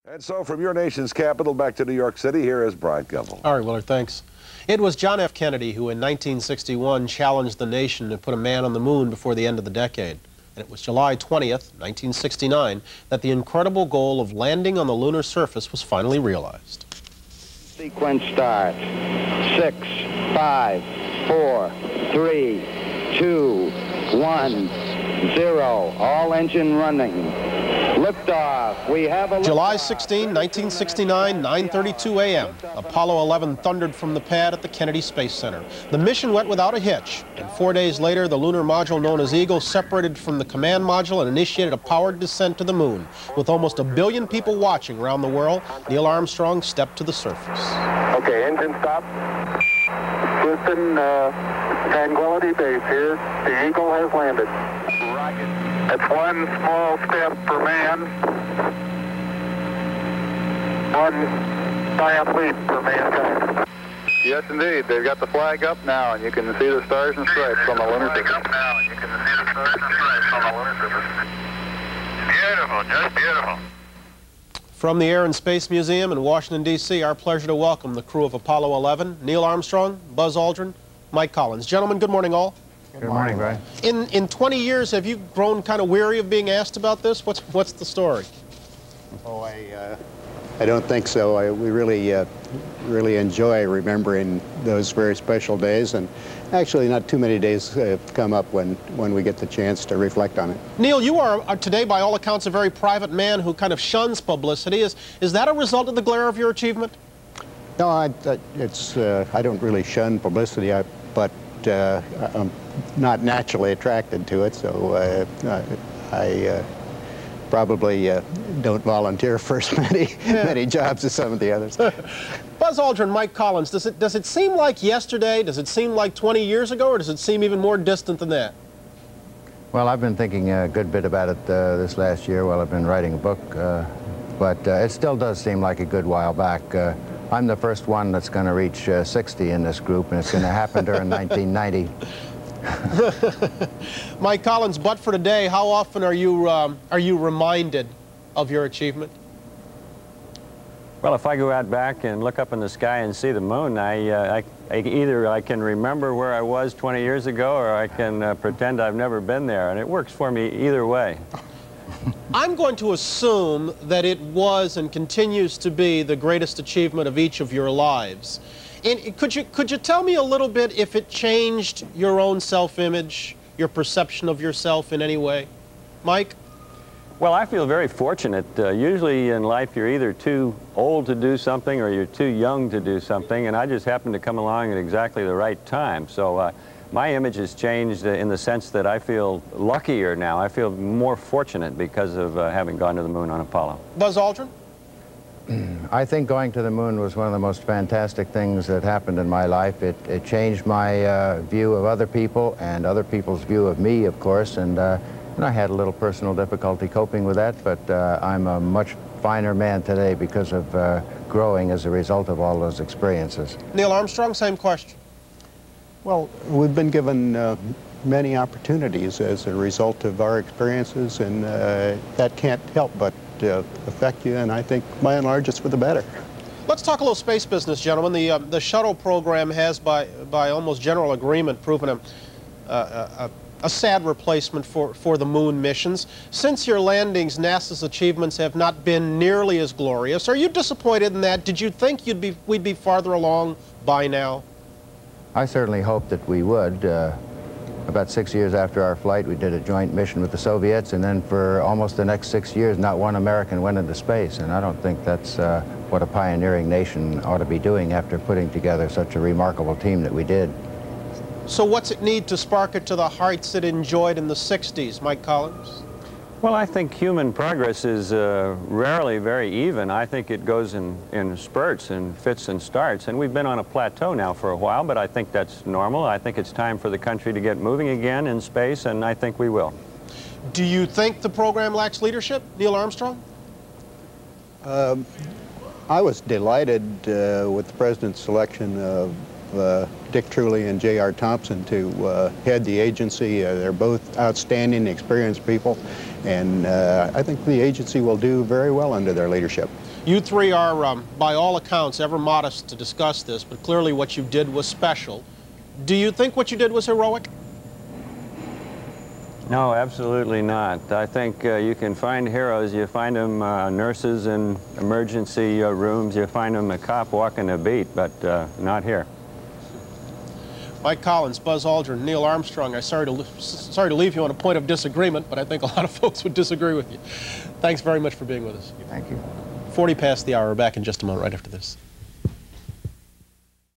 And so from your nation's capital back to New York City, here is Brian Gumbel. All right, Willard, thanks. It was John F. Kennedy who in 1961 challenged the nation to put a man on the moon before the end of the decade. And it was July 20th, 1969, that the incredible goal of landing on the lunar surface was finally realized. Sequence start. 6, 5, 4, 3, 2, 1, 0. All engine running. Liftoff. We have a July 16, 1969, 9:32 a.m. Apollo 11 thundered from the pad at the Kennedy Space Center. The mission went without a hitch, and 4 days later, the lunar module known as Eagle separated from the command module and initiated a powered descent to the moon. With almost 1 billion people watching around the world, Neil Armstrong stepped to the surface. Okay, engine stop. Houston, Tranquility Base here. The Eagle has landed. Rocket. It's one small step for man, one giant leap for mankind. Yes, indeed. They've got the flag up now, and you can see the stars and stripes on the lunar surface. Up now, and you can see the stars and stripes on the lunar surface. Beautiful, just beautiful. From the Air and Space Museum in Washington, D.C., our pleasure to welcome the crew of Apollo 11, Neil Armstrong, Buzz Aldrin, Mike Collins. Gentlemen, good morning all. Good morning, Brian. In 20 years, have you grown kind of weary of being asked about this? What's the story? Oh, I don't think so. We really enjoy remembering those very special days, and actually not too many days have come up when we get the chance to reflect on it. Neil, you are today, by all accounts, a very private man who kind of shuns publicity. Is that a result of the glare of your achievement? No, I don't really shun publicity, but I'm not naturally attracted to it, so I probably don't volunteer for as many jobs as some of the others. Buzz Aldrin, Mike Collins, does it seem like yesterday? Does it seem like 20 years ago, or does it seem even more distant than that? Well, I've been thinking a good bit about it this last year while I've been writing a book, but it still does seem like a good while back. I'm the first one that's going to reach 60 in this group, and it's going to happen during 1990. Mike Collins, but for today, how often are you reminded of your achievement? Well, if I go out back and look up in the sky and see the moon, either I can remember where I was 20 years ago, or I can pretend I've never been there, and it works for me either way. I'm going to assume that it was and continues to be the greatest achievement of each of your lives. And could you tell me a little bit if it changed your own self-image, your perception of yourself in any way? Mike? Well, I feel very fortunate. Usually in life you're either too old to do something or you're too young to do something, and I just happened to come along at exactly the right time. So my image has changed in the sense that I feel luckier now. I feel more fortunate because of having gone to the moon on Apollo. Buzz Aldrin? I think going to the moon was one of the most fantastic things that happened in my life. It changed my view of other people and other people's view of me, of course, and I had a little personal difficulty coping with that, but I'm a much finer man today because of growing as a result of all those experiences. Neil Armstrong, same question. Well, we've been given many opportunities as a result of our experiences, and that can't help but affect you, and I think by and large it's for the better. Let's talk a little space business, gentlemen. The shuttle program has, by almost general agreement, proven a sad replacement for the moon missions. Since your landings, NASA's achievements have not been nearly as glorious. Are you disappointed in that? Did you think we'd be farther along by now? I certainly hoped that we would. About 6 years after our flight, we did a joint mission with the Soviets, and then for almost the next 6 years, not one American went into space, and I don't think that's what a pioneering nation ought to be doing after putting together such a remarkable team that we did. So what's it need to spark it to the heights it enjoyed in the 60s, Mike Collins? Well, I think human progress is rarely very even. I think it goes in spurts and fits and starts, and we've been on a plateau now for a while, but I think that's normal. I think it's time for the country to get moving again in space, and I think we will. Do you think the program lacks leadership, Neil Armstrong? I was delighted with the President's selection of Dick Truly and J.R. Thompson to head the agency. They're both outstanding, experienced people, And I think the agency will do very well under their leadership. You three are, by all accounts, ever modest to discuss this, but clearly what you did was special. Do you think what you did was heroic? No, absolutely not. I think you can find heroes. You find them nurses in emergency rooms. You find them a cop walking a beat, but not here. Mike Collins, Buzz Aldrin, Neil Armstrong, I'm sorry to leave you on a point of disagreement, but I think a lot of folks would disagree with you. Thanks very much for being with us. Thank you. 40 past the hour. We're back in just a moment right after this.